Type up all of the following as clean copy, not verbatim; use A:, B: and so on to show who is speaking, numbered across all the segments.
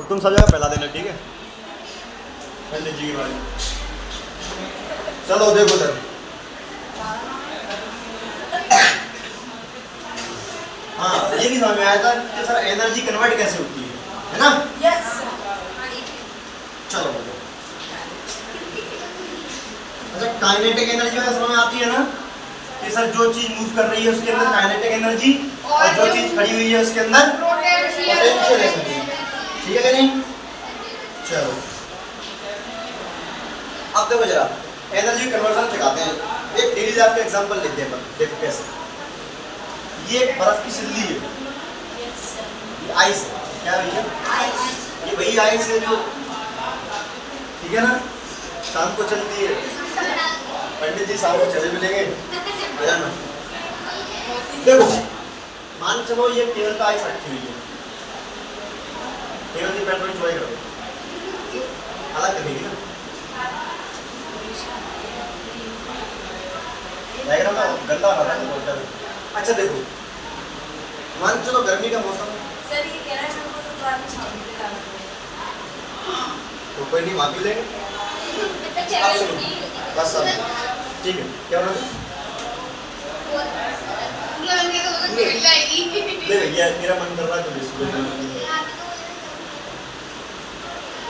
A: और तुम सब जगह फैला देना, ठीक है? पंडित जी के बारे में। चलो देखो सर, हाँ ये भी समझ में आया था कि सर एनर्जी कन्वर्ट कैसे होती है ना?
B: यस।
A: चलो अच्छा, काइनेटिक एनर्जी वगैरह समझ में आती है ना कि सर जो चीज मूव कर रही है उसके अंदर काइनेटिक एनर्जी और जो चीज खड़ी हुई है उसके अंदर पोटेंशियल एनर्जी, ठीक है कि नहीं? चलो अब देखो जरा एनर्जी कन्वर्जन दिखाते हैं। एक डेली लाइफ का एग्जांपल लेते हैं, देखो कैसे। ये बर्फ की सिल्ली है, ये आइस है, क्या है ये? ये वही आइस है जो, ठीक है ना, शाम को चलती है। पंडित जी शाम को चले मिलेंगे, देखो मान चलो ये टेबल पे आइस रखी हुई है, टेबल की पेट्रोल चुराई कर दो, अलग करेगी ना, डायग्राम ना गंदा हो रहा है बोलता है। अच्छा देखो मान चलो गर्मी का मौसम,
B: सर ये कह रहा है हमको तो बाद में छाव पे काम करें,
A: तो कोई नहीं माफी लेंगे। आप सुनो बस सब ठीक है, क्या हो रहा है? भैया मेरा मन कर रहा है तो सुबह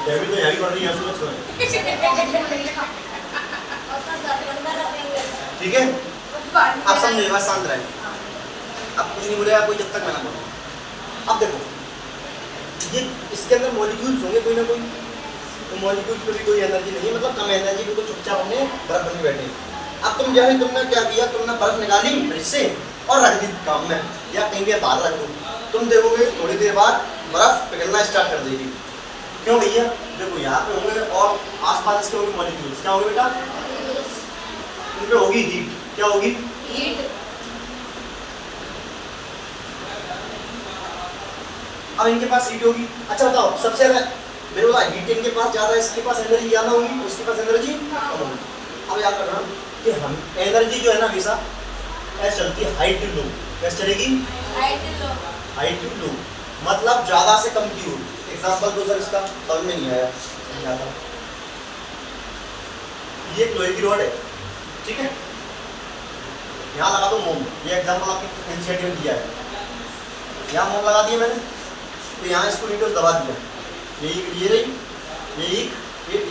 A: गर्मी तो यहाँ भी पड़ रही है, सुबह छोड़, ठीक है? आप समझे, बस शांत रहे, अब कुछ नहीं बोलेगा कोई जब तक मैं ना बोलूं। अब देखो ये इसके अंदर मॉलिक्यूल्स होंगे कोई ना कोई, तो मॉलिक्यूल्स पे भी कोई एनर्जी नहीं है, मतलब कम एनर्जी को, तो चुपचाप हमने बर्फ बन के बैठे। अब तुम जो है तुमने क्या किया, तुमने बर्फ निकाली फ्रिज से और रख दी काम में या कहीं भी बाहर रख दो, तुम देखोगे थोड़ी देर बाद बर्फ पिघलना स्टार्ट कर देगी। क्यों भैया? देखो यहाँ पे होंगे और आसपास इसके होंगे मॉलिक्यूल्स, क्या होंगे बेटा? इनपे होगी हीट, क्या होगी?
B: हीट।
A: अब इनके पास हीट होगी। अच्छा बताओ सबसे ज्यादा मेरे को हीट इनके पास ज्यादा, इसके पास एनर्जी ज्यादा होगी, उसके पास एनर्जी कम होगी। अब याद रखना कि हम एनर्जी जो है ना हमेशा ऐसे चलती है हाई टू लो, कैसे चलेगी? हाई टू लो, मतलब ज्यादा से कम की ओर। एग्जांपल दो सर इसका, समझ में नहीं आया, समझाता हूं। ये एक लोहे की रॉड है, ठीक है, यहाँ लगा दो मोम, ये एग्जांपल आपके एनसीईआरटी में दिया है, यहाँ मोम लगा दिया मैंने, तो यहाँ इसको ईंटों दबा दिया, ये रही, ये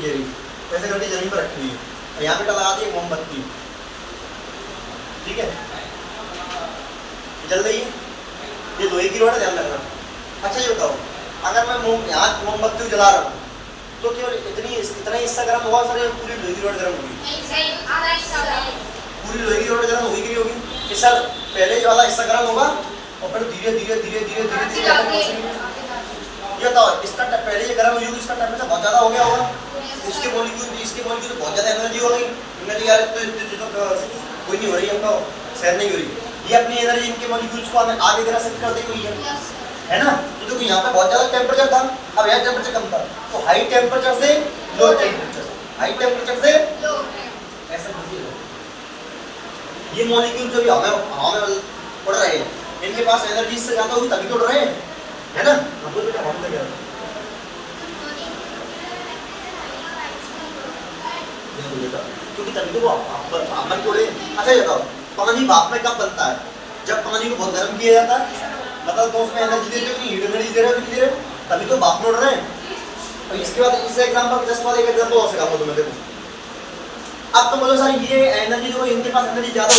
A: रही, ऐसे करके जमीन पर रखी हुई है, और यहाँ पे लगा दी मोमबत्ती, ठीक है, जल रही है, ये लोहे की रॉड है, ध्यान रखना। अच्छा ये बताओ अगर मैं यहाँ मोमबत्ती जला रहा हूँ तो केवल इतना ही हिस्सा गर्म होगा सर, पूरी लोहे की रॉड गर्म होगी? पूरी लोहे की रॉड गर्म होगी कि नहीं होगी? कि सर पहले जो वाला हिस्सा गर्म होगा और फिर धीरे धीरे ये बताओ इसका पहले ये गर्म हुई होगी, इसका टेम्परेचर बहुत ज्यादा हो गया होगा, इसके मॉलिक्यूल बहुत ज्यादा एनर्जी हो गई, इनमें यार तो कोई नहीं हो रही, हमको सहन नहीं हो रही, ये अपनी एनर्जी इनके मॉलिक्यूल्स को आगे तरह शिफ्ट कर दी हुई है ना? तो देखो यहाँ पे बहुत ज्यादा टेम्परेचर था, अब यहाँ टेम्परेचर कम था, तो हाई टेम्परेचर से लो टेम्परेचर, हाई टेम्परेचर से लो, ऐसा ये मॉलिक्यूल जो भी हवा में उड़ रहे हैं, इनके पास एनर्जी इससे ज्यादा होगी तभी तो उड़ रहे हैं, है ना? हमको बेटा हम क्या क्योंकि तभी तो वो भाप में उड़े। अच्छा ये बताओ पानी भाप में कब बनता है? जब पानी को बहुत गर्म किया जाता है, मतलब तो उसमें एनर्जी देते हो कि हीट एनर्जी दे रहे हो कि नहीं दे रहे, तभी तो भाप में उड़ रहे हैं। और इसके बाद इस एग्जांपल जस्ट बाद एक एग्जांपल और सिखाऊंगा तुम्हें, देखो अब तो बोलो सर ये एनर्जी जो इनके पास एनर्जी ज्यादा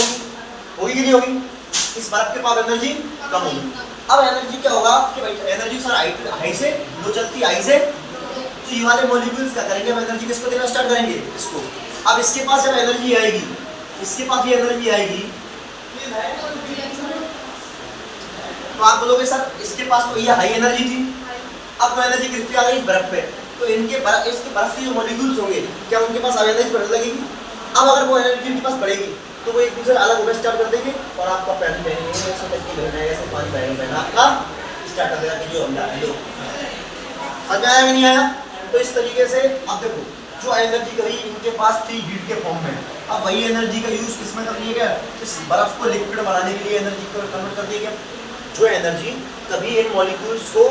A: होगी कि नहीं होगी? इस बर्फ के पास एनर्जी कम होगी। अब एनर्जी क्या होगा कि भाई एनर्जी सर हाई से लो चलती, हाई से, तो ये वाले मॉलिक्यूल्स क्या करेंगे, अब एनर्जी किसको देना स्टार्ट करेंगे? इसको। अब इसके पास जब एनर्जी आएगी, इसके पास भी एनर्जी आएगी, तो आप बोलोगे सर इसके पास तो ये हाई एनर्जी थी, अब तो एनर्जी कितनी आ गई बर्फ पे, तो इसके बर्फ के जो मॉलिक्यूल्स होंगे क्या उनके पास अब एनर्जी बढ़ने लगेगी? अब अगर वो एनर्जी उनके पास बढ़ेगी तो वो एक दूसरे अलग होना स्टार्ट कर देंगे और आपका पैन बहनेंगे, ऐसे पानी बहना आपका स्टार्ट कर देगा कि जो हमला है लो। समझ आया कि नहीं आया? तो इस तरीके से अब देखो जो एनर्जी कभी इनके पास थी हीट के फॉर्म में, अब वही एनर्जी का यूज किसमें कर लिया गया? इस बर्फ को लिक्विड बनाने के लिए एनर्जी को कन्वर्ट कर दिया गया। जो एनर्जी कभी इन मॉलिक्यूल्स को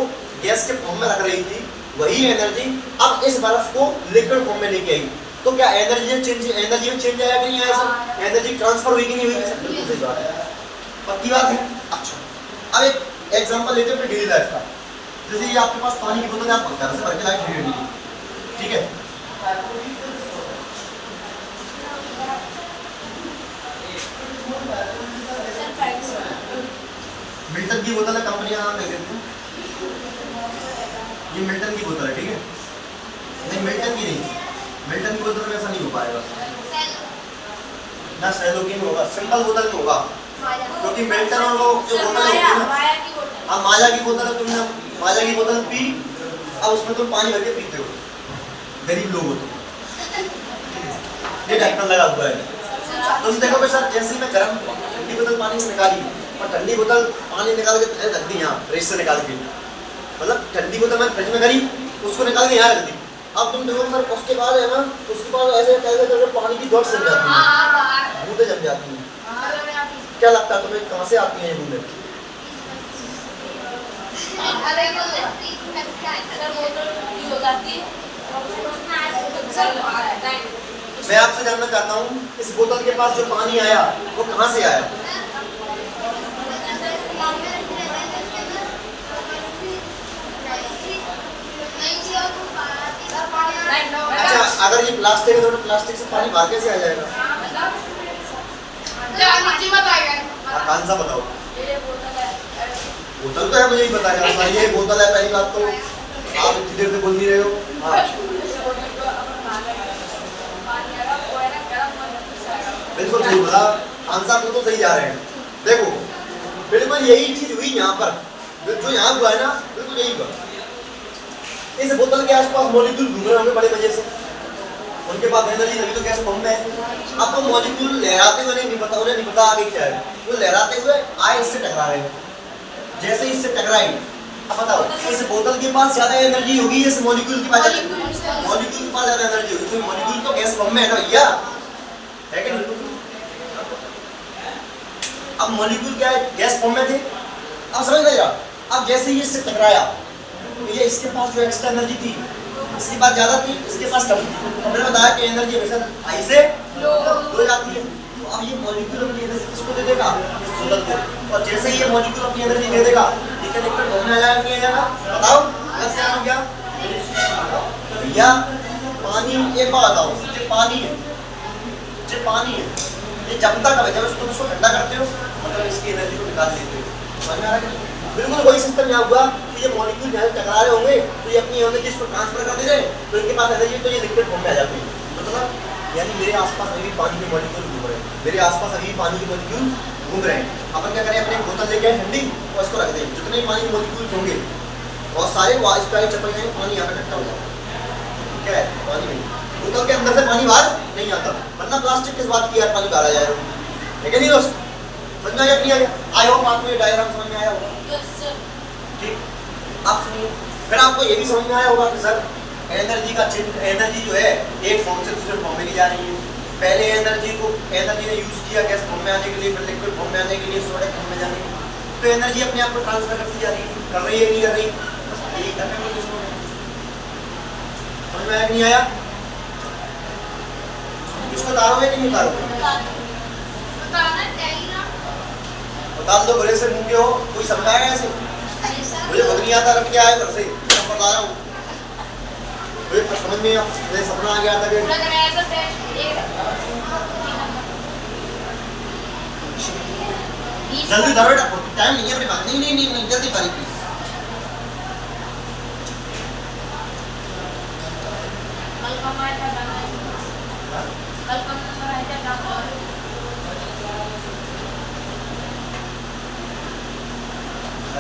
A: गैस के फॉर्म में रख रही थी वही एनर्जी अब इस बर्फ को लिक्विड फॉर्म में लेके आई, तो क्या एनर्जी में चेंज आया कि नहीं आया सर? एनर्जी ट्रांसफर हुई कि नहीं हुई? बिल्कुल सही बात है, पक्की बात है। अच्छा अब एक एग्जांपल लेते हैं अपने डेली लाइफ का। जैसे ये आपके पास पानी की बोतल है, आप घर से भर के लाए खरीद ली, ठीक है? मिल्टन की बोतल है, कंपनी का नाम लिख देती हूँ, ये मिल्टन की बोतल है, ठीक है? नहीं मिल्टन की नहीं, मिल्टन की बोतल में ऐसा नहीं हो पाएगा ना, सेलो की नहीं होगा, सिंपल बोतल में होगा, क्योंकि मिल्टन और वो जो बोतल होती है ना, हाँ माजा की बोतल है, तुमने माजा की बोतल पी, अब उसमें तुम पानी भर के पीते हो, गरीब लोग हो तुम, ये ढक्कन लगा हुआ है। तुम देखोगे सर जैसे ही मैं गर्म ठंडी बोतल पानी से निकाली और ठंडी बोतल पानी निकाल के रख दी यहाँ फ्रिज से निकाल के, मतलब ठंडी बोतल मैंने फ्रिज में करी उसको निकाल के यहाँ रख दी, अब तुम देखो सर उसके बाद है ना, उसके बाद ऐसे कैसे करके पानी की डॉट जम जाती है, बूंदें जम जाती हैं। क्या लगता है तुम्हें कहाँ से आती हैं ये बूंदें? मैं आपसे जानना चाहता हूँ इस बोतल के पास जो पानी आया वो कहाँ से आया? अच्छा अगर ये प्लास्टिक है तो प्लास्टिक से पानी बाहर कैसे आ जाएगा? कौन सा बताओ? बोतल तो है, मुझे ही पता है, ये बोतल है, पहली बात तो आप इतनी देर से बोल नहीं रहे हो। हाँ बिल्कुल सही बोला, आंसर तो सही जा रहे हैं। देखो बिल्कुल यही चीज हुई यहाँ पर, जो यहाँ हुआ है ना बिल्कुल यही हुआ। इस बोतल के आसपास मॉलिक्यूल घूम रहे होंगे बड़े मजे से, उनके पास एनर्जी लगी तो गैस पंप में है। अब वो मॉलिक्यूल लहराते हुए नहीं पता, उन्हें नहीं पता आगे क्या है, वो लहराते हुए आए इससे टकरा रहे हैं, जैसे इससे टकराई अब बताओ इस बोतल के पास ज्यादा एनर्जी होगी इस मॉलिक्यूल के पास, मॉलिक्यूल के पास ज्यादा एनर्जी होगी, तो मॉलिक्यूल तो गैस पंप में है ना भैया, है कि नहीं? अब मॉलिक्यूल क्या है, गैस पंप में थे, अब समझ गए आप? अब जैसे ये इससे टकराया तो ये इसके पास जो एक्स्ट्रा एनर्जी थी इसके पास ज्यादा थी, इसके पास कम थी। मैंने बताया कि एनर्जी हमेशा हाई से लो जाती है, तो अब ये मॉलिक्यूल अपनी एनर्जी किसको दे देगा? इस बोतल को, और जैसे ही ये मॉलिक्यूल अपनी एनर्जी दे देगा ये क्या लिक्विड फॉर्म में आ जाएगा, नहीं आ जाएगा? बताओ कैसे आ गया भैया? पानी, एक बात बताओ, जो पानी है, जो पानी है ये जमता कब है? जब तुम उसको ठंडा करते हो, मतलब इसकी एनर्जी को निकाल देते हो, समझ में आ रहा है? बिल्कुल वही सिस्टम यहाँ हुआ कि ये मॉलिक्यूल जहाँ टकरा रहे होंगे तो ये अपनी एनर्जी इसको ट्रांसफर कर दे रहे, तो इनके पास एनर्जी तो ये लिक्विड फॉर्म में आ जाती है। मतलब यानी मेरे आसपास अभी पानी के मॉलिक्यूल घूम रहे हैं, मेरे आसपास अभी पानी के मॉलिक्यूल घूम रहे हैं। अपन क्या करें, अपने बोतल लेके आए ठंडी और इसको रख दें, जितने पानी के मॉलिक्यूल होंगे और सारे स्प्राइट चपक जाएंगे, पानी यहाँ पे इकट्ठा हो जाएगा। क्या है? पानी नहीं, बोतल के अंदर से पानी बाहर नहीं आता, वरना प्लास्टिक किस बात की यार पानी बाहर आ जाएगा, है कि नहीं दोस्त? समझ में आया नहीं आया? आई होप आपको ये डायग्राम समझ में आया होगा। ठीक, आप सुनिए, फिर आपको ये भी समझ में आया होगा कि सर एनर्जी का एनर्जी जो है एक फॉर्म से दूसरे फॉर्म में नहीं जा रही है। पहले एनर्जी ने यूज किया गैस फॉर्म में आने के लिए, फिर लिक्विड फॉर्म में आने के लिए, सॉलिड फॉर्म में जाने के लिए, तो एनर्जी अपने आप को ट्रांसफर करती जा रही है, कर रही है नहीं कर रही? यही करने की कोशिश हो रही है। समझ में आया कि नहीं आया? इसको उतारोगे कि नहीं उतारोगे? बता दो, बड़े से मुंह के हो, कोई समझाएगा ऐसे? मुझे खुद नहीं आता, रख के आया घर से, मैं बता रहा हूँ, मुझे समझ में मुझे सपना आ गया था कि जल्दी करो बेटा, टाइम नहीं है अपने पास। नहीं जल्दी करिए प्लीज।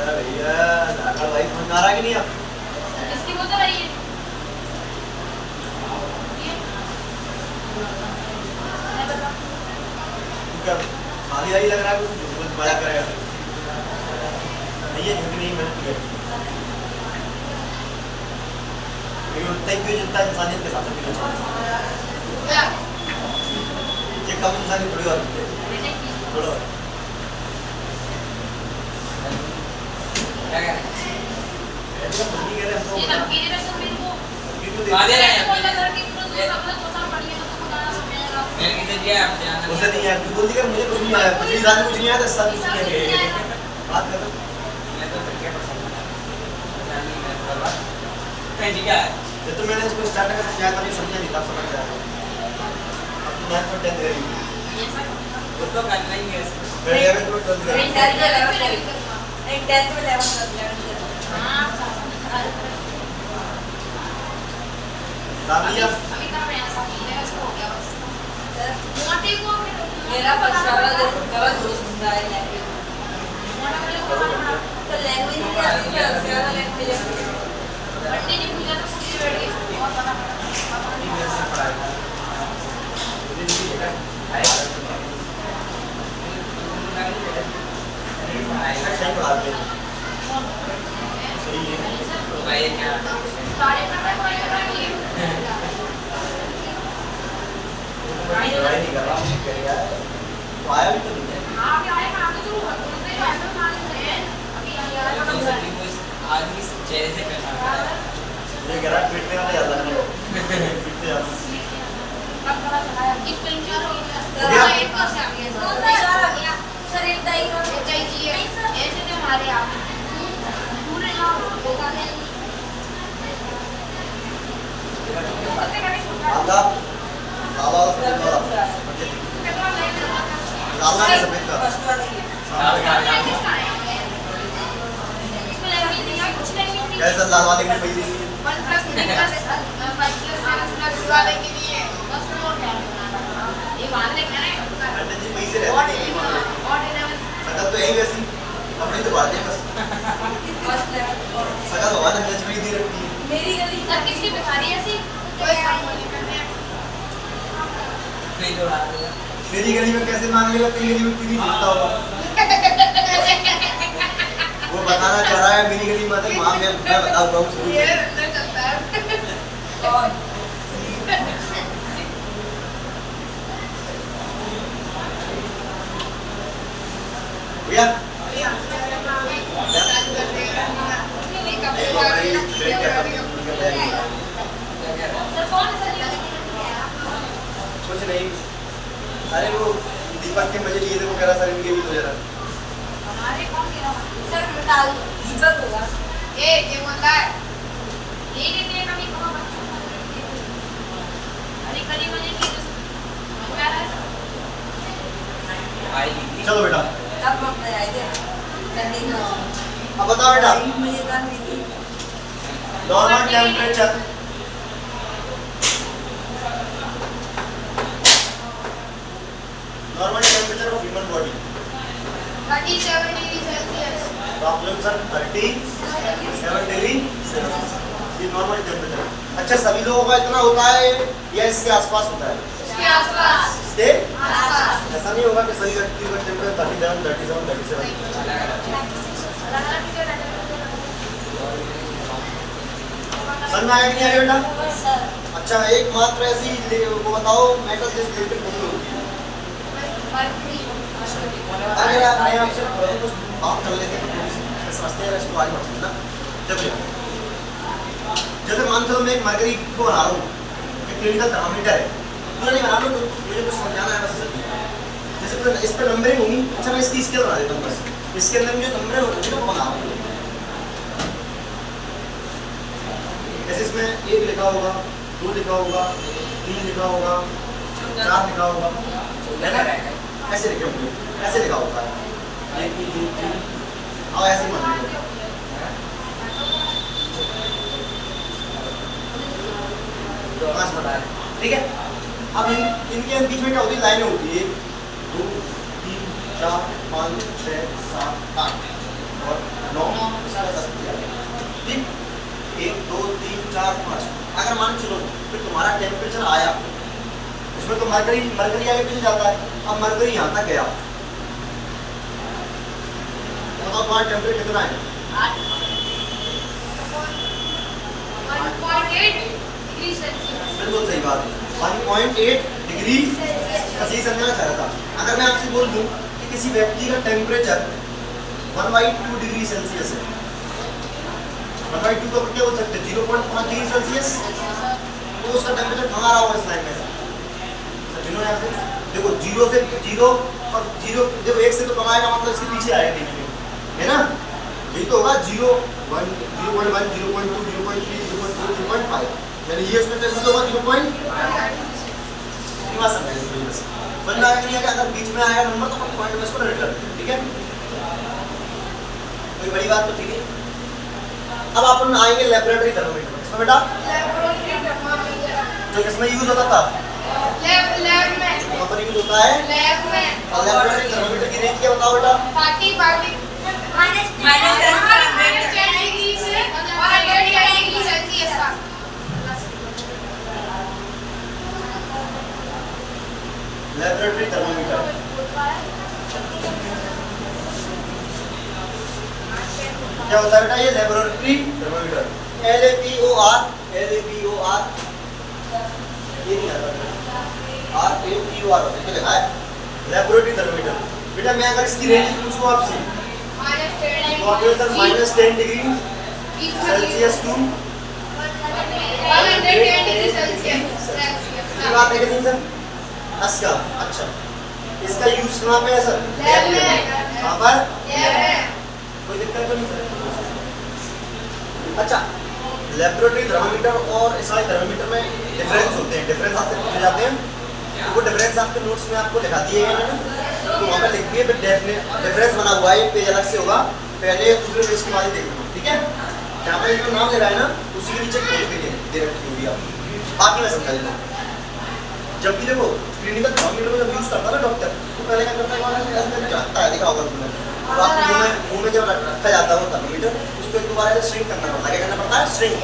A: अरे भैया दादा भाई समझ आ रहा है कि नहीं? आप
B: किसकी बोतल है ये?
A: क्या खाली आई लग रहा है, कुछ मजा करेगा नहीं? ये झुक नहीं, मैंने किया उतना ही जितना इंसानियत के साथ पीना चाहिए। ये कम इंसानी थोड़ी और थोड़ा
B: ये नमकीन है,
C: वादे रहे हैं
B: बोला घर के पूरा तो सब लोग सोचा बढ़िया तो खुदा समझेगा
C: मैं किसे दिया आपसे आना
A: उसे नहीं आया, तू बोलती कर मुझे कुछ नहीं आया, पिछली साल में कुछ नहीं आया था, इस साल कुछ नहीं आया। बात कर।
C: मैं तो क्रिकेट पसंद है जानी मैं करवा कहीं क्या है
A: जब तो मैंने इसको स्टार्ट करके समझाया था, नहीं समझा नहीं था, समझ आया। अब तो मैथ में 10th गई।
C: वो तो करना ही है
A: मैं 11th में 12th गई।
B: 10th में 11th में 11th हां
A: दामिया
B: अभी कर रहे हैं सब मेरा इसको हो गया बस मोटे को
D: मेरा पछाड़ा गलत दोस्त बंदा है लैंग्वेज
B: मोटा वाले को बनाना
D: तो लैंग्वेज ही आती है ज्यादा लैंग्वेज
B: बंदे ने पूजा तो कुछ बैठ गई और बना पता नहीं
C: से पढ़ाई
A: सही पढ़ाते हैं। सही है।
C: तो भाई क्या
B: सारे पता कोई नहीं
A: पढ़ाई नहीं कर रहा, कुछ कर रहा है। तो आया भी तो नहीं है।
B: हां क्या है आगे तो बोलते हैं ऐसा मान लेते हैं अभी यार
C: तो
B: का
C: सभी को इस आदमी से चेहरे से पहचानता है
A: ये कह रहा है पीटने वाला ज्यादा नहीं है। पीटते ज्यादा।
B: कब पता चला इस टाइम क्या हो
A: गया?
B: गया एक पास आ गया
D: सर एक दाई का
B: चाहिए ऐसे तो हमारे आप पूरे ना होगा नहीं
A: आधा लाला सफेद वाला। लाला है सफेद का।
D: फर्स्ट वाला ही है
A: कैसा लाल वाले के पैसे नहीं है? अंडे जी पैसे रहते नहीं है। सकल तो यही वैसी अपनी तो बात है बस।
D: फर्स्ट लेवल
A: सकल भगवान ने जज में ही दे रखी है।
D: मेरी गली
C: नहीं तो रात में
A: मेरी गली में कैसे मांग लेगा, तेरी गली में क्यों नहीं मिलता होगा? वो बताना चाह रहा है मेरी गली में तो माँ मैं बता रहा हूँ शुरू से।
D: और
A: भैया कुछ नहीं। अरे वो दीपक के मजे लिए थे, वो कह रहा सर इनके भी तो जरा।
D: सर डाल दो दीपक होगा
C: भाई लिखी
A: चलो बेटा
D: तब हम अपने आए थे संडे को
A: अब बताओ बेटा
D: मुझे काम नहीं थी
A: normal temperature normal temperature of human body तो आप लोग सर 37 डिग्री सेल्सियस ये नॉर्मल टेम्परेचर। अच्छा सभी लोगों का इतना होता है या इसके आसपास होता है? इसके ऐसा नहीं होगा कि सभी व्यक्तियों का टेम्परेचर 37 समझ में आया कि नहीं आया बेटा?
D: सर
A: अच्छा एकमात्र ऐसी वो बताओ मेटल जिस रिलेटेड नहीं होती है। अगर आप मैं आपसे थोड़ा कुछ बात कर लेते हैं तो थोड़ी सी समझते हैं इसको आगे बढ़ते हैं ना। देखो जैसे मान लो मैं एक मरकरी को बना रहा हूँ, एक क्लिनिकल थर्मामीटर है, पूरा नहीं बना रहा हूँ तो मुझे कुछ समझाना है बस। जैसे इस पर नंबरिंग होगी, अच्छा मैं इसकी स्केल बना देता हूँ बस, इसके अंदर मुझे नंबरें होंगी वो बना रहा हूँ। जैसे इसमें 1 लिखा होगा, 2 लिखा होगा, 3 लिखा होगा, 4 लिखा होगा, है ना? ऐसे लिखे होंगे, ऐसे लिखा होता है 1 2 3 और ऐसे ही मान लीजिए। पाँच बता है, ठीक है? अब इनके बीच में क्या होती है? लाइनें होती है 1 2 3 4 5 6 7 8 और 9 10 ठीक? 1 2 3 4 5 अगर मान चलो फिर तुम्हारा टेम्परेचर आया, उसमें तो मरकरी आगे पीछे जाता है। अब मरकरी यहाँ तक गया, बताओ तुम्हारा टेम्परेचर कितना है?
B: 1.8
A: बिल्कुल सही बात है, 1.8 डिग्री सही समझना चाह रहा था। अगर मैं आपसे बोल दूं कि किसी व्यक्ति का टेम्परेचर 1/2 डिग्री सेल्सियस है, 1/2 का क्या बोल सकते हैं? 0.5 डिग्री सेल्सियस। तो उसका टेम्परेचर कहाँ रहा होगा इस लाइन में से? गिनो यहाँ से, देखो जीरो से जीरो और जीरो, देखो एक से तो कम आएगा मतलब इसके पीछे आएगा धीमे धीमे, है ना? यही तो होगा 0.1 0.1 0.2 0.3 0.4 0.5, यानी ये उसमें टेम्परेचर होगा 0.5। समझ में आएगा नहीं आएगा? अगर बीच में आएगा नंबर तो अपन पॉइंट में इसको नोट कर देते हैं, ठीक है? कोई बड़ी बात तो ठीक है। अब अपन आएंगे लेबोरेटरी थर्मोमीटर में। इसमें बेटा जो किसमें यूज होता था?
B: लैब में।
A: वहाँ पर यूज होता है
B: लैब में।
A: और लेबोरेटरी थर्मोमीटर की रेंज क्या बताओ बेटा?
B: 40 माइनस 10 डिग्री से और 110 डिग्री सेल्सियस का।
A: लेबोरेटरी थर्मोमीटर क्या होता है बेटा? ये लेबोरेटरी थर्मोमीटर LABOR ये नहीं आता RATOR होता लिखा है लेबोरेटरी थर्मोमीटर। बेटा मैं अगर इसकी रेंज पूछूं आपसे तो आप sir -10 degree Celsius to
B: 110 degree Celsius.
A: ये बात है कि नहीं सर? इसका अच्छा, इसका यूज कहाँ पे है सर?
B: लैब में।
A: कहाँ पर?
B: लैब में।
A: कोई दिक्कत तो नहीं सर? अच्छा, लेबोरेटरी थर्मामीटर और इस वाले थर्मामीटर में डिफरेंस होते हैं, डिफरेंस आपसे पूछे जाते हैं, तो वो डिफरेंस आपके नोट्स में आपको दिखा दिए हैं मैंने, तो वहाँ पर लिख दिए डिफरेंस बना हुआ है, एक पेज अलग से होगा, पहले दूसरे पेज के बाद ही देखना, ठीक है? जहाँ पर इसमें नाम दे रहा है ना, उसी के नीचे खोल के दे रखी होगी आप, बाकी मैं समझा देता हूँ। जब भी देखो क्लिनिकल थर्मामीटर में जब यूज करता है ना डॉक्टर, तो पहले क्या करता है? ऐसे जाता है, देखा होगा तुमने, तो आपके मुंह में जब रखा जाता है वो थर्मामीटर, उसको एक दोबारा ऐसे श्रिंक करना पड़ता है। क्या करना पड़ता है? श्रिंक।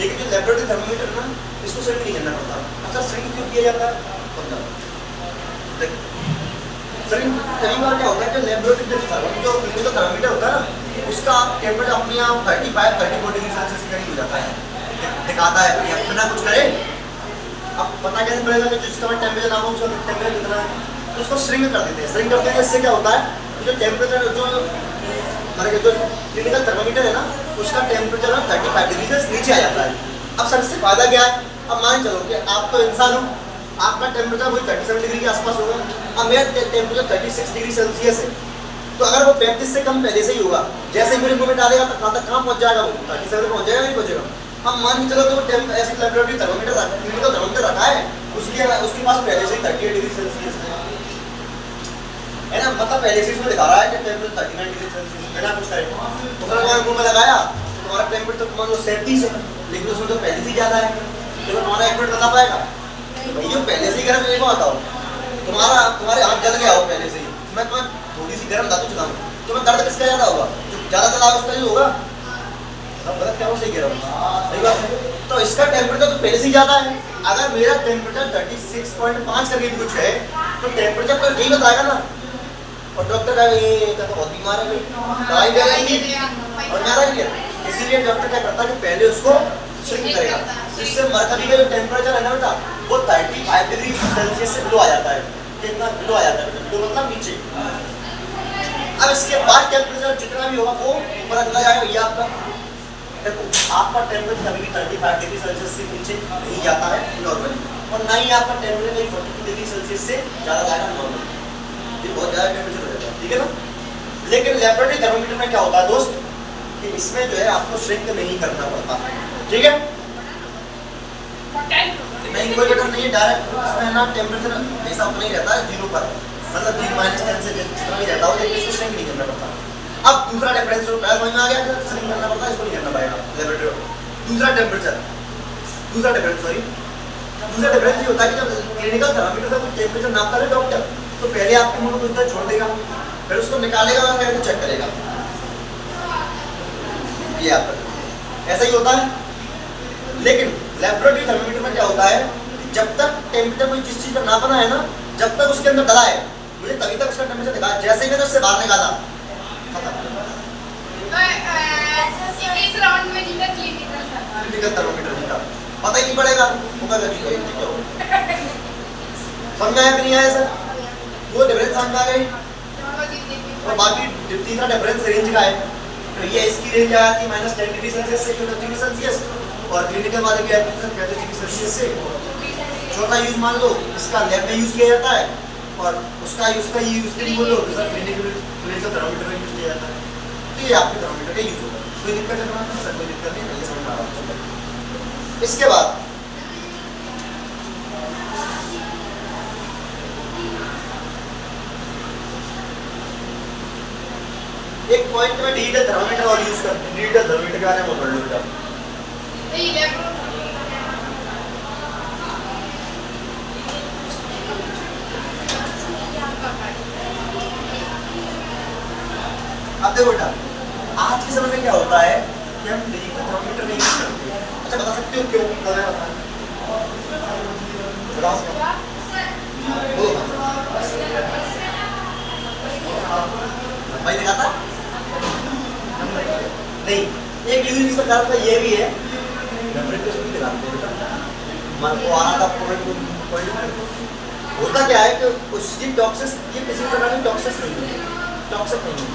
A: लेकिन जो लेबोरेटरी थर्मामीटर ना, इसको श्रिंक नहीं करना पड़ता। अच्छा श्रिंक क्यों किया जाता है? श्रिंक कई बार क्या होता है कि लेबोरेटरी जो क्लिनिकल थर्मामीटर होता है ना, उसका टेम्परेचर अपने आप 35-34 डिग्री सेल्सियस के करीब हो जाता है, दिखाता है अपने बिना कुछ करे। अब पता कैसे पड़ेगा कि जिसका टेम्परेचर नाम हो उसका टेम्परेचर कितना है? तो उसको श्रिंक कर देते हैं। श्रिंक करते हैं इससे क्या होता है? जो टेम्परेचर जो हमारे जो क्लिनिकल थर्मामीटर है ना, उसका टेम्परेचर 35 डिग्री से नीचे आ जाता है। अब सर इससे फायदा क्या है? अब मान चलो कि आप तो इंसान हो, आपका टेम्परेचर वही 37 डिग्री के आसपास होगा, अब मेरा टेम्परेचर 36 डिग्री सेल्सियस है, तो अगर वो 35 से कम पहले से ही होगा, जैसे ही मेरे मुंह में डालेगा तो कहाँ पहुँच जाएगा? वो 37 पहुँच जाएगा, नहीं पहुँचेगा? हम मान के चलो तो ऐसे लेबोरेटरी थर्मामीटर क्लिनिकल थर्मामीटर रखा है, उसके पास पहले से ही 38 डिग्री सेल्सियस है ना, मतलब पहले से इसमें दिखा रहा है कि टेम्परेचर 39 डिग्री सेल्सियस बिना कुछ करे। तो अगर तुम्हारे मुंह में लगाया तो तुम्हारा टेम्परेचर मान लो 37 है, लेकिन उसमें तो पहले से ही ज़्यादा है, तो तुम्हारा 1 मिनट बता पाएगा? भाई जो पहले से ही गर्म है, बताओ तुम्हारे हाथ जल गया हो पहले से ही, मैं तुम्हें थोड़ी सी गर्म धातु चलाऊँ, तुम्हें दर्द किसका ज़्यादा होगा? जो ज़्यादा चला उसका ही होगा। अब गलत क्या हो? सही कह रहा हूँ, सही बात है। तो इसका टेम्परेचर तो पहले से ही ज़्यादा है। अगर मेरा टेम्परेचर 36.5 करके कुछ है तो टेम्परेचर तो यही बताएगा ना। और डॉक्टर का ये तो बहुत बीमार है, दवाई दे रही है और नारा भी है, इसीलिए डॉक्टर क्या करता है कि पहले उसको श्रिंक करेगा, जिससे मरकरी का जो टेम्परेचर है ना बेटा, वो 35 डिग्री सेल्सियस से बिलो आ जाता है। कितना बिलो आ जाता है? बिलो मतलब नीचे। अब इसके बाद टेम्परेचर जितना भी होगा वो ऊपर चला जाएगा। ये आपका देखो, आपका टेम्परेचर कभी भी 35 डिग्री सेल्सियस से नीचे नहीं जाता है नॉर्मली, और ना ही आपका टेम्परेचर 42 डिग्री सेल्सियस से ज़्यादा जाएगा नॉर्मली, ये बहुत ज़्यादा टेम्परेचर हो जाता है, ठीक है ना। लेकिन लेबोरेटरी थर्मामीटर में क्या होता है दोस्त, कि इसमें जो है आपको श्रिंक नहीं करना पड़ता, ठीक है? नहीं, कोई बटन नहीं है, डायरेक्ट इसमें ना टेम्परेचर ऐसा उतना ही रहता है 0 पर, मतलब -10 से जितना भी रहता हो, लेकिन इसको श्रिंक नहीं करना पड़ता। अब दूसरा टेम्परेचर समझ में आ गया कि श्रिंक करना पड़ता है, इसको नहीं करना पड़ेगा लेबोरेटरी। दूसरा टेम्परेचर ये होता है कि जब क्लिनिकल थर्मामीटर का कोई टेम्परेचर नापता है डॉक्टर, तो पहले आपके मुंह में कुछ देर छोड़ देगा, फिर उसको निकालेगा और फिर चेक करेगा। ये आपका ऐसा ही होता है। लेकिन लेबोरेटरी थर्मामीटर में क्या होता है, जब तक टेम्परेचर कोई जिस चीज का नापना है ना, जब तक उसके अंदर डला है, मुझे तभी तक उसका टेम्परेचर दिखा। जैसे ही मैंने उससे बाहर निकाला,
B: इस राउंड में जीता
A: क्लिनिकल थर्मामीटर जीता, पता ही नहीं पड़ेगा होगा क्या। समझ आया कि नहीं आया सर? वो डिफरेंस समझ आ गई। और बाकी तीसरा डिफरेंस रेंज का है, तो ये इसकी रेंज आ जाती है -10 डिग्री सेल्सियस से 10 डिग्री सेल्सियस, और क्लिनिकल वाले भी कैथोलिक सेल्सियस से। चौथा यूज मान लो इसका लैब में यूज किया जाता है और उसका यूज नहीं बोलो तो सर क्लिनिकल थर्मामीटर में यूज किया जाता है। तो ये आपके थर्मामीटर का यूज होगा, कोई दिक्कत है ना सर? कोई दिक्कत नहीं, ये समझ में आ रहा है। इसके बाद एक पॉइंट में डिजिटल थर्मामीटर और यूज करते हैं। डिजिटल थर्मामीटर के बारे में बोल रहा हूं। अब देखो बेटा, आज के समय में क्या होता है कि हम डिजिटल थर्मामीटर नहीं यूज करते। अच्छा बता सकते हो क्यों? बताओ भाई दिखाता नहीं। एक यूज इस प्रकार का ये भी है, टेम्परेचर भी दिखाते हैं बेटा। मन को आना था पॉइंट होता क्या है कि उसकी टॉक्सिस, ये किसी प्रकार की टॉक्सिस नहीं है, टॉक्सिक नहीं है।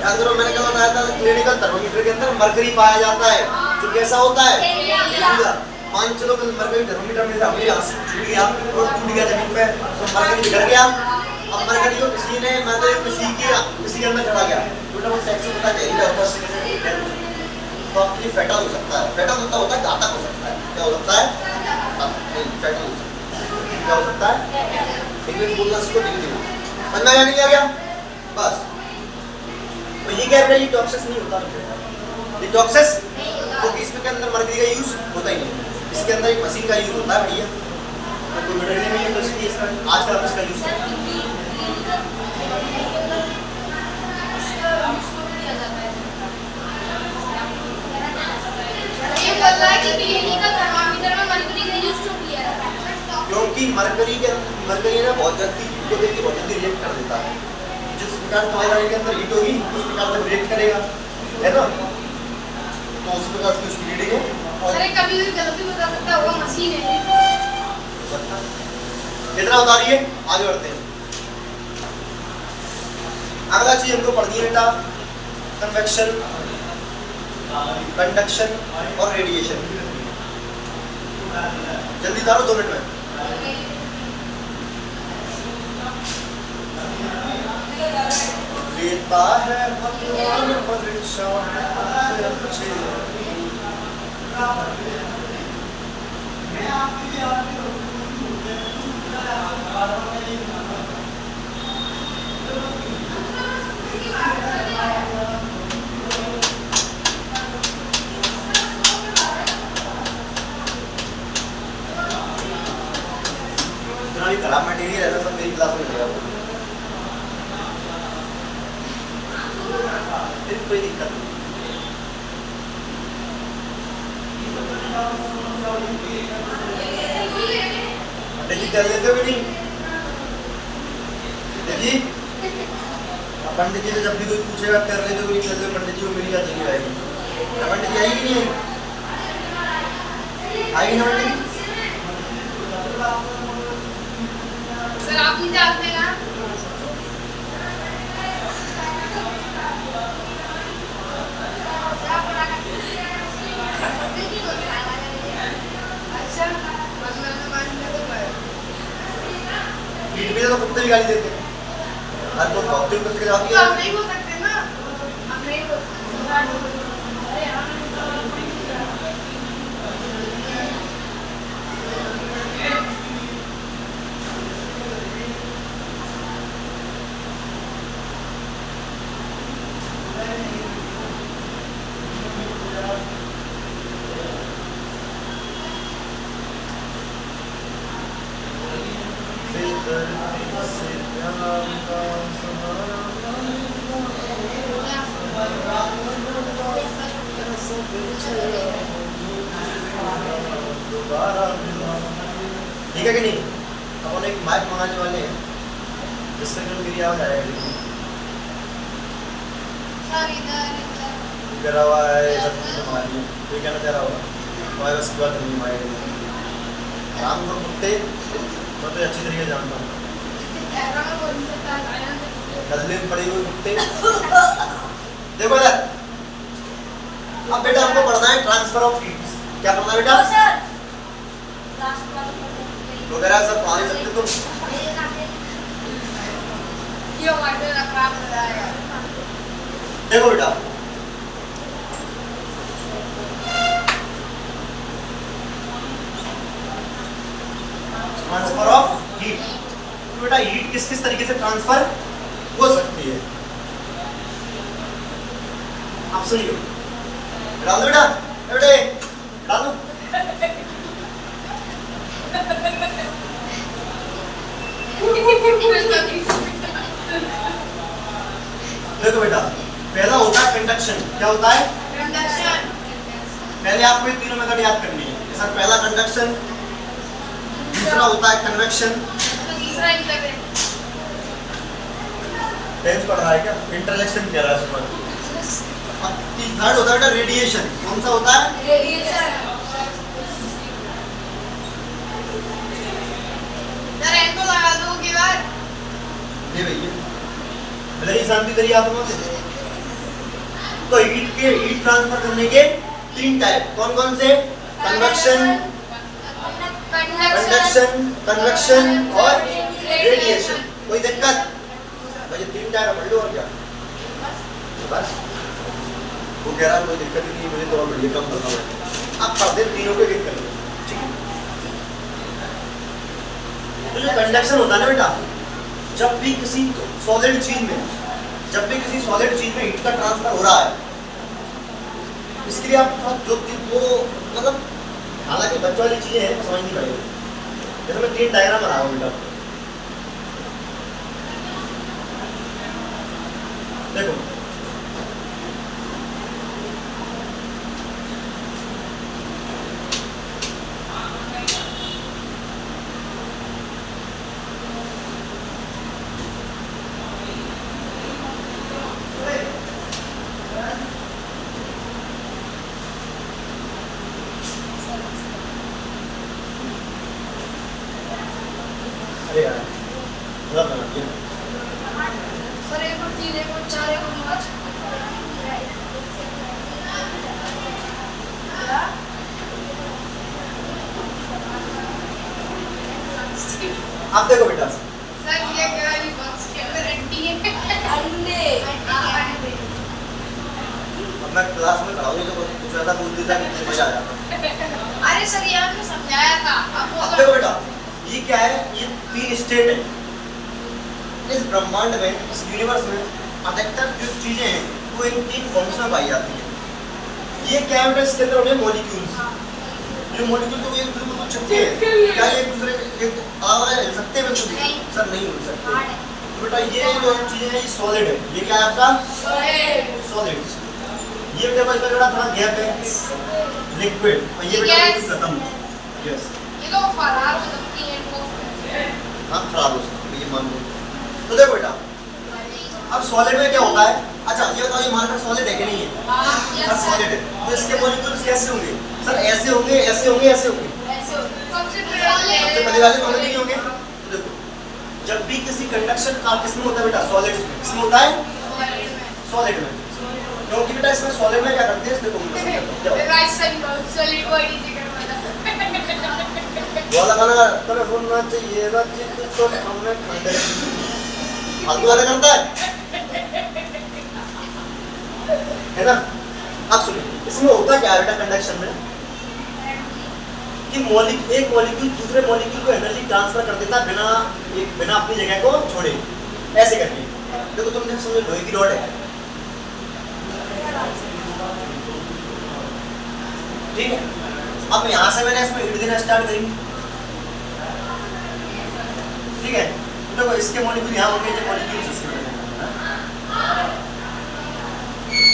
A: याद करो मैंने क्या बताया था, क्लिनिकल थर्मामीटर के अंदर मरकरी पाया जाता है जो कैसा होता है? मान चलो कि मरकरी थर्मामीटर में अपनी यहाँ से छूट गया और टूट गया जमीन पे, तो मरकरी बिगड़ गया। अब मरकरी को किसी ने मतलब किसी के अंदर चढ़ा गया, छोटा मोटा टैक्सी होता है, जहरीला होता है, तो आपके फैटल हो सकता है। फैटल होता है घातक हो सकता है। क्या हो सकता है? फैटल हो सकता है। क्या हो सकता है? इंग्लिश बोलना सीखो, समझ में नहीं आ गया? बस तो ये क्या है, ये टॉक्सिस नहीं होता। ये टॉक्सिस क्योंकि इसमें के अंदर मरकरी का यूज होता ही नहीं। इसके अंदर एक मशीन का यूज होता है भैया, तो कोई मिनरल नहीं है, तो इसलिए इसका आजकल हम इसका यूज करते हैं।
B: ये बोल रहा है कि क्लिनिकल थर्मामीटर में मरकरी का यूज क्यों किया जाता है?
A: क्योंकि मरकरी ना बहुत जल्दी हीट को देखकर बहुत जल्दी रिएक्ट कर देता है। जिस प्रकार तुम्हारे बॉडी के अंदर हीट होगी उस प्रकार से रिएक्ट करेगा, है ना? तो उस प्रकार से उसकी रीडिंग है।
B: सर कभी भी गलती बता सकता है, वो मशीन है।
A: कितना बता रही है? आगे बढ़ते हैं। अगला चीज हमको पढ़नी है बेटा, कन्वेक्शन, कंडक्शन और रेडिएशन। जल्दी करो, 2 मिनट में। लेता है भगवान परीक्षा इतना भी खराब मटेरियल है ना, सब मेरी क्लास में गया कोई दिक्कत नहीं। पंडित जी कर लेते हो कि नहीं? पंडित जी से जब भी कोई पूछेगा कर लेते हो कि नहीं कर लेते, पंडित जी को मेरी याद नहीं आएगी। पंडित जी आएगी कि नहीं आएगी ना पंडित जी?
B: सर आप नहीं जानते ना?
A: तो कुत्ते भी गाली देते हैं। हर कोई कुत्ते कुत्ते जाती है।
B: आप नहीं बोल सकते ना, आप नहीं बोल सकते।
A: ठीक है कि नहीं? अपन एक माइक मंगाने वाले हैं जिससे कि मेरी आवाज आएगी। करा हुआ है सब कुछ हमारी, ये कहना चाह रहा होगा हमारे बस की बात नहीं। हमारे राम को कुत्ते मैं तो अच्छी तरीके जानता हूँ। गले में पड़े हुए कुत्ते। देखो इधर, अब बेटा हमको पढ़ना है ट्रांसफर ऑफ हीट्स। क्या पढ़ना बेटा?
B: सर
A: तो कह रहा है सर पढ़ा नहीं सकते तुम।
B: ये वाटर खराब हो रहा है।
A: देखो बेटा, ट्रांसफर ऑफ हीट। तो बेटा हीट किस किस तरीके से ट्रांसफर हो सकती है आप सुनिए। डाल दो बेटा, बेटे डाल दो। देखो बेटा, पहला होता है कंडक्शन। क्या होता है?
B: कंडक्शन।
A: पहले आपको ये तीनों मेथड याद करनी है सर। पहला कंडक्शन, दूसरा होता है कन्वेक्शन,
B: तीसरा इंटरवेल।
A: टेंस पढ़ रहा है क्या? इंटरजेक्शन कह रहा है उसमें। थर्ड होता है रेडिएशन। कौन सा होता है?
B: रेडिएशन। सर इनको लगा दो के बाद
A: ये भैया मेरी शांति करिए आप लोगों से। तो हीट ट्रांसफर करने के तीन टाइप कौन कौन से? कन्वेक्शन, कंडक्शन, कन्वेक्शन और रेडिएशन। कोई दिक्कत? मुझे तीन टाइप पढ़ लो और क्या बस। वो कह रहा है कोई दिक्कत ही नहीं, मुझे तो और बढ़िया कम करना है। आप पढ़ दे तीनों को एक कर लो, ठीक है? तो जो कंडक्शन होता है ना बेटा, जब भी किसी सॉलिड चीज में हीट का ट्रांसफर हो रहा है, इसके लिए आप जो वो मतलब हालांकि बच्चों वाली चीजें हैं समझ नहीं पाएंगे। जैसे मैं तीन डायग्राम बना रहा हूँ बेटा, देखो अरे यार गलत बना दिया।
B: सर एक और तीन एक और चार एक और पांच।
A: आप देखो बेटा,
B: सर ये क्या है बॉक्स के अंदर अंडे अंडे।
A: अब मैं क्लास में खड़ा हूँ तो कुछ ज्यादा बोल देता कि मजा आ जाता।
B: अरे सर ये आपने समझाया था।
A: अब देखो बेटा, ये क्या है? ये तीन स्टेट है इस ब्रह्मांड में, इस यूनिवर्स में। अधिकतर जो चीजें हैं वो इन तीन फॉर्म्स में पाई जाती है। ये क्या है? इसके अंदर होंगे मॉलिक्यूल्स। ये मॉलिक्यूल तो एक दूसरे को छुपते हैं, क्या ये एक दूसरे एक आवाज हिल सकते हैं? बिल्कुल नहीं सर, नहीं हिल सकते। तो बेटा ये जो चीजें हैं ये सॉलिड है। ये क्या है आपका? सॉलिड। ये टेबल पे थोड़ा गैप है, लिक्विड। और ये बेटा बिल्कुल खत्म। यस,
B: ये तो फरार हो सकती है इनको।
A: हाँ खराब हो सकती है, ये मान लो। तो देखो बेटा, अब सॉलिड में क्या होता है? अच्छा ये बताओ, ये मार्कर सॉलिड है कि नहीं है?
B: हाँ
A: सर सॉलिड है। तो इसके मॉलिक्यूल्स कैसे होंगे? सर ऐसे होंगे, ऐसे होंगे, ऐसे होंगे।
B: सबसे
A: सबसे पहले वाले कौन नहीं होंगे? तो देखो, जब भी किसी कंडक्शन का किसमें होता है बेटा? सॉलिड में। किसमें होता है? सॉलिड में। क्योंकि बेटा इसमें सॉलिड में क्या करते हैं? देखो
B: राइट साइड सॉलिड बॉडी जिक्र
A: वाला गाना तब होना चाहिए ना जी, तो हमने खंडे फालतू वाला करता है ना? अब सुनिए, इसमें होता क्या है बेटा कंडक्शन में कि एक मॉलिक्यूल दूसरे मॉलिक्यूल को एनर्जी ट्रांसफर कर देता है बिना अपनी जगह को छोड़े, ऐसे करके। देखो तुमने समझो लोहे की रॉड है, ठीक है? अब यहाँ से मैंने इसमें हीट देना स्टार्ट करी, ठीक है? तो देखो इसके मॉलिक्यूल यहाँ होंगे, ये मॉलिक्यूल्स इसके होंगे।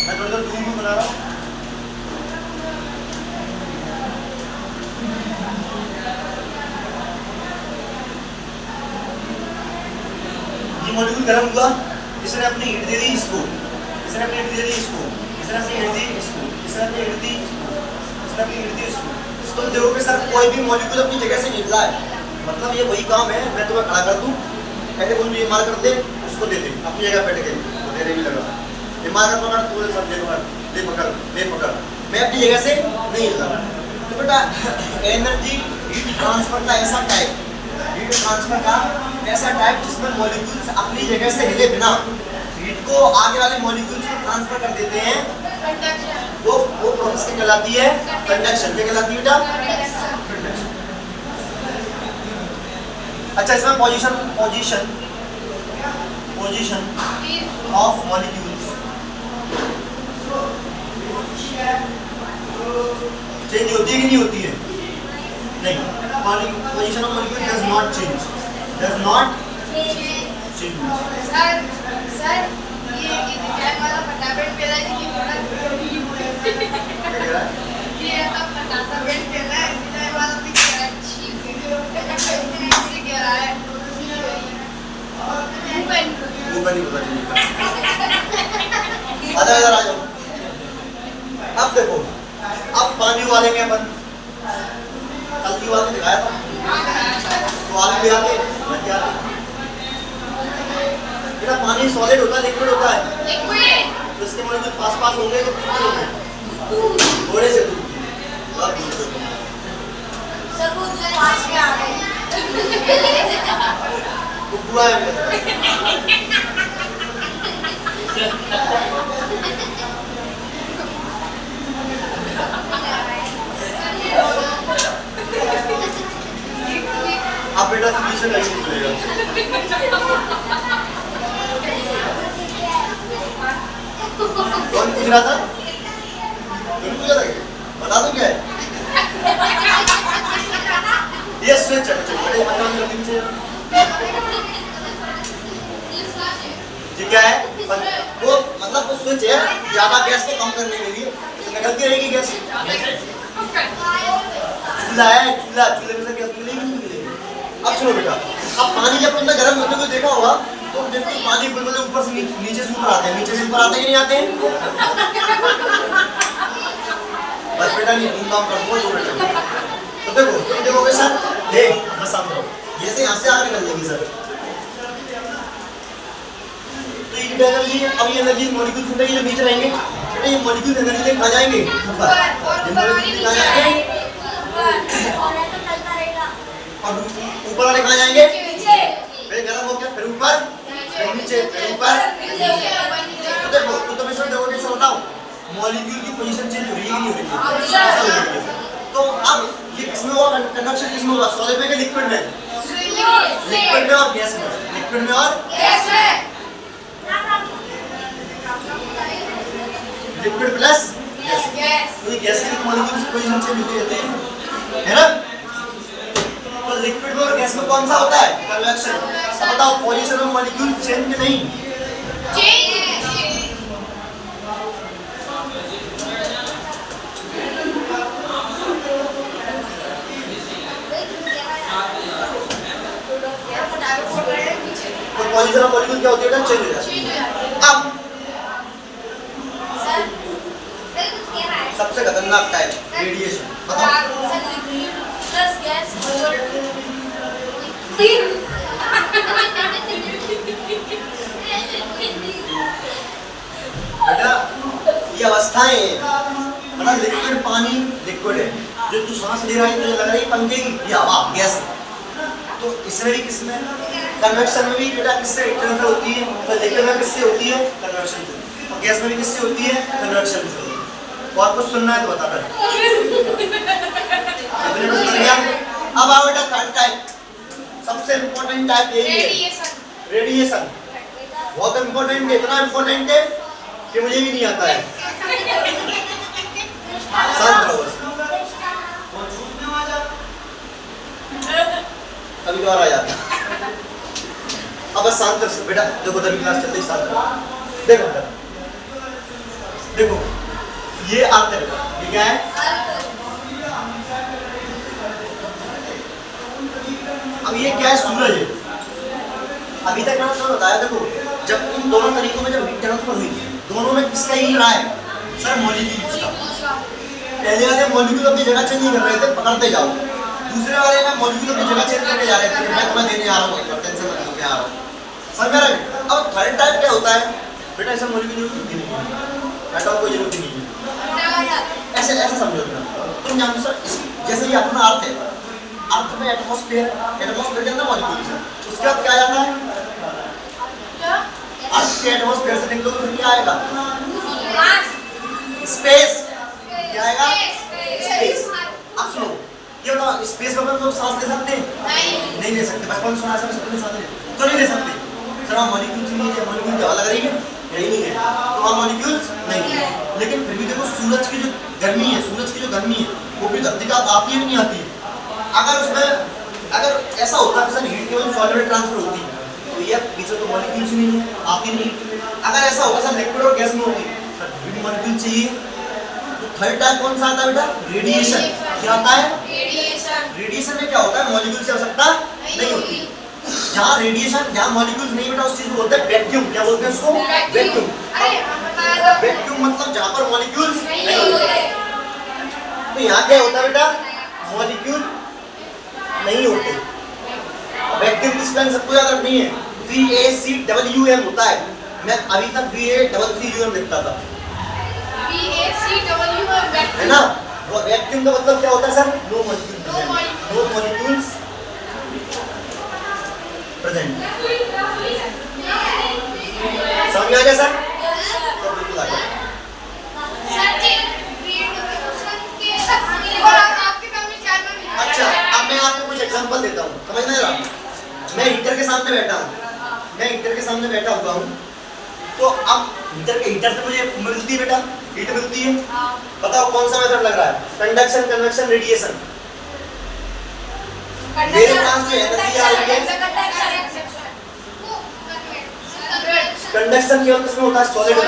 A: मैं थोड़ा दूर में बना रहा हूँ। ये मॉलिक्यूल गर्म हुआ, इसने अपनी हीट दे दी इसको, इसने अपनी हीट दे दी इसको, इसने अपनी हीट दी इसको, इसने अपनी हीट दी इसको, इसने अपनी हीट दी इसको। तुम देखोगे सर कोई भी मॉलिक्यूल अपनी जगह से निकला है, मतलब ये वही काम है, मैं तुम्हें खड़ा कर दूं, ऐसे बोल ये मार कर दे, उसको दे दे, अपनी जगह बैठ गई, वो तेरे भी लगा, ये मार कर पकड़, तू सब दे पकड़, दे पकड़, दे पकड़, मैं अपनी जगह से नहीं हिलता। तो बेटा एनर्जी हीट ट्रांसफर का ऐसा टाइप, हीट ट्रांसफर का ऐसा टाइप जिसमें मॉलिक्यूल्स अपनी जगह से हिले बिना हीट को आगे वाले मॉलिक्यूल्स को ट्रांसफर कर देते हैं, वो प्रोसेस क्या कहलाती है? कंडक्शन। क्या कहलाती है बेटा? कंडक्शन। अच्छा, इसमें पोजीशन ऑफ मॉलिक्यूल्स चेंज होती है कि नहीं होती है? नहीं, position of molecule does not change,
B: sir ये डिजाइन वाला फटाफट पेला है कि ये तो फटाफट पेला है, डिजाइन वाला भी अच्छी से कह रहा है
A: ऊपर नहीं पता। इधर आ जाओ। अब देखो, अब पानी उबालेंगे अपन, कल की बात दिखाया था, तो आलू भी आते बन जाते। बेटा पानी सॉलिड होता है, लिक्विड होता है? लिक्विड। तो इसके मॉलिक्यूल पास होंगे तो कितने होंगे? थोड़े से दूर, बहुत दूर से।
B: सर वो जो पास में आ गए
A: वो बुआ है। अब बेटा तुम से कैसे मिलेगा? कौन पूछ रहा था? तुम पूछ रहा था? बता दो क्या है? ये स्विच है, बड़े बता दो नीचे। ये क्या है? वो मतलब वो स्विच है ज्यादा गैस को कम करने के लिए, निकलती रहेगी गैस। चूल्हा है, चूल्हे में से गैस निकलेगी। अब सुनो बेटा, अब पानी जब तुमने गर्म होते हुए देखा होगा तो देखो पानी बुलबुले ऊपर से नीचे से ऊपर आते हैं, नीचे से ऊपर आते हैं कि नहीं आते हैं? बस बेटा नहीं धूमधाम कर दो बेटा। तो देखो तुम देखोगे सर, देख बस समझो, ये से यहाँ से आगे निकल जाएगी सर। तो ये एनर्जी, अब ये एनर्जी मॉलिक्यूल फूटेगी जो नीचे रहेंगे, बेटा ये मॉलिक्यूल एनर्जी लेके कहाँ जाएंगे? ऊपर। ये मॉलिक्यूल कहाँ जाएंगे? और ऊपर वाले कहाँ जाएंगे? फिर गर्म हो गया, फिर ऊपर, फिर नीचे, फिर ऊपर। तो देखो तो तुम इसमें देखो कैसे बताओ, मॉलिक्यूल की पोजीशन चेंज हो रही है कि नहीं हो रही है? तो अब ये किसमें हुआ कंडक्शन? किसमें हुआ? सॉलिड में कि लिक्विड में? लिक्विड में और गैस में। लिक्विड में और गैस में। Liquid plus gas. तो ये गैस की मॉलिक्यूल की पोजीशन चेंज होती रहती है ना? तो लिक्विड में और गैस में कौन सा होता है? कन्वेक्शन। अब बताओ पोजीशन ऑफ मॉलिक्यूल चेंज कि नहीं? तो पोजीशन ऑफ मॉलिक्यूल क्या होती है? चेंज हो जाती है। अब सबसे खतरनाक टाइप रेडिएशन, बताओ। बेटा ये अवस्थाएं मतलब लिक्विड पानी लिक्विड है, जो तू सांस ले रहा है तुझे लग रहा है पंखे की, ये हवा गैस है। तो इसमें भी किसमें? कन्वेक्शन में भी बेटा किससे ट्रांसफर होती है? तो लिक्विड में किससे होती है? कन्वेक्शन से। और गैस में भी किससे होती है? कन्वेक्शन से। और कुछ सुनना है तो बता कर। अब आओ बेटा थर्ड टाइप, सबसे इम्पोर्टेंट टाइप यही है, रेडिएशन। बहुत इम्पोर्टेंट है, इतना इम्पोर्टेंट है कि मुझे भी नहीं आता है। शांत रहो, कभी और आ जाता है। अब बस शांत रहो बेटा, देखो 10वीं क्लास चलती है, शांत रहो। देखो बेटा, देखो ये आते हैं, ये क्या है? अब ये क्या है? सूरज है। अभी तक मैंने तुम्हें बताया, देखो जब इन दोनों तरीकों में जब हीट ट्रांसफर हुई, दोनों में किसका ही रहा है? सर मॉलिक्यूल्स का। पहले वाले मॉलिक्यूल अपनी जगह चेंज नहीं कर रहे थे, पकड़ते जाओ। दूसरे वाले में मॉलिक्यूल अपनी जगह चेंज करके जा रहे थे, मैं तुम्हें देने आ रहा हूँ, टेंशन मत लो, मैं आ रहा हूँ। समझ में आ रहा है? अब थर्ड टाइप क्या होता है बेटा? ऐसा मॉलिक्यूल की जरूरत नहीं है, एटॉम को जरूरत नहीं है। ऐसे ऐसे समझो बेटा, तुम जानते हो सर जैसे ये अपना अर्थ है, अर्थ में एटमॉस्फेयर के अंदर मॉलिक्यूल्स है, उसके बाद क्या आ जाता है? अर्थ के एटमॉस्फेयर से निकलो तो फिर क्या आएगा? स्पेस। क्या आएगा? स्पेस। अब सुनो, ये बताओ स्पेस में हम लोग सांस ले सकते हैं? नहीं ले सकते। बचपन में सुना सांस तो नहीं ले सकते। सर हम मॉलिक्यूल्स नहीं है, मॉलिक्यूल क्या लग रही है? यही नहीं है, तो हम मॉलिक्यूल्स नहीं है। लेकिन फिर भी देखो सूरज की जो गर्मी है, वो भी धरती का आती है नहीं आती है? अगर ऐसा होता है सर हीट केवल सॉलिड में ट्रांसफर होती है तो ये पीछे तो मॉलिक्यूल्स ही नहीं है, आती नहीं। अगर ऐसा होगा सर लिक्विड और गैस में होती सर हीट मॉलिक्यूल चाहिए। तो थर्ड टाइप कौन सा आता है बेटा? रेडिएशन। क्या आता है? रेडिएशन में क्या होता है? मॉलिक्यूल की आवश्यकता नहीं होती। जहाँ रेडिएशन, जहाँ मॉलिक्यूल्स नहीं बेटा उस चीज को बोलते हैं वैक्यूम। क्या बोलते हैं उसको? वैक्यूम। वैक्यूम मतलब जहाँ पर मॉलिक्यूल्स नहीं होते। तो यहाँ क्या होता है बेटा? मॉलिक्यूल नहीं होते। वैक्यूम की स्पेलिंग सबको याद रखनी है, VACWM होता है। मैं अभी तक VACCUM लिखता था, है ना? वो वैक्यूम का मतलब क्या होता है सर? No molecules present. समझ में आ गया सर? सब बिल्कुल आ गया। अच्छा, अब मैं आपको कुछ एग्जांपल देता हूँ, समझ में आ रहा? मैं हीटर के सामने बैठा हुआ हूँ, तो अब हीटर से मुझे मिलती है बेटा, हीट मिलती है। बताओ कौन सा मेथड लग रहा है? Conduction, convection, radiation. मेरे पास जो एनर्जी आ रही है, कंडक्शन केवल किसमें होता है? सॉलिड में।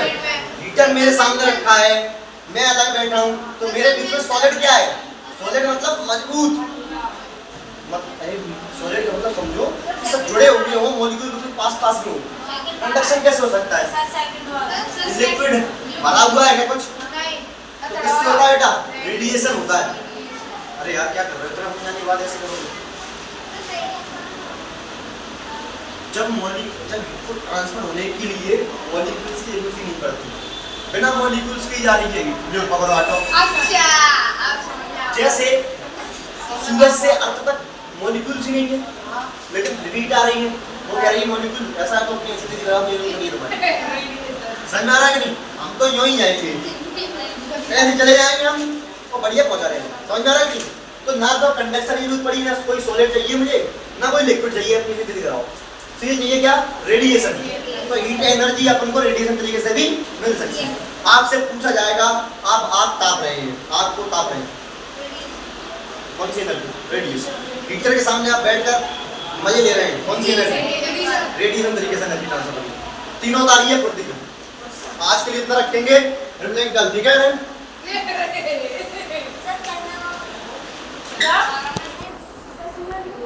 A: हीटर मेरे सामने रखा है, मैं अलग बैठा हूँ, तो मेरे बीच में सॉलिड क्या है? सॉलिड मतलब मजबूत। सॉलिड का मतलब समझो सब जुड़े हुए हो, मॉलिक्यूल बिल्कुल पास में हो। कंडक्शन कैसे हो सकता है? लिक्विड भरा हुआ है क्या कुछ? तो किससे होता है बेटा? रेडिएशन होता है। अरे यार क्या कर रहे हो? इतना समझाने के बाद ऐसे करोगे? जब लिक्विड ट्रांसफर होने के लिए मॉलिक्यूल्स की जरूरत नहीं पड़ती, बिना मॉलिक्यूल्स की जा रही है। लो पकड़ो ऑटो। जैसे सूरज से अर्थ तक मॉलिक्यूल्स ही नहीं है, लेकिन हीट आ रही है, वो कह रही है मॉलिक्यूल ऐसा तो अपनी स्थिति खराब नहीं होगी तुम्हारी। समझ में आ रहा है कि नहीं? हम तो यूं ही जाएंगे, ऐसे चले जाएंगे हम, और बढ़िया पहुंचा रहे हैं। समझ में आ रहा है कि नहीं? तो ना तो कंडक्शन की जरूरत पड़ी, ना कोई सॉलिड चाहिए मुझे, ना कोई लिक्विड चाहिए अपनी स्थिति कराओ। तो ये चाहिए क्या? रेडिएशन। तो हीट एनर्जी अपन को रेडिएशन तरीके से भी मिल सकती है। आपसे पूछा जाएगा आप आग ताप रहे हैं, आग को ताप रहे हैं, कौन सी एनर्जी? रेडिएशन। हीटर के सामने आप बैठकर मजे ले रहे हैं, कौन सी एनर्जी? रेडिएशन तरीके से एनर्जी ट्रांसफर होगी। तीनों तारी है पृथ्वी में। आज के लिए इतना रखेंगे, कल ठीक है?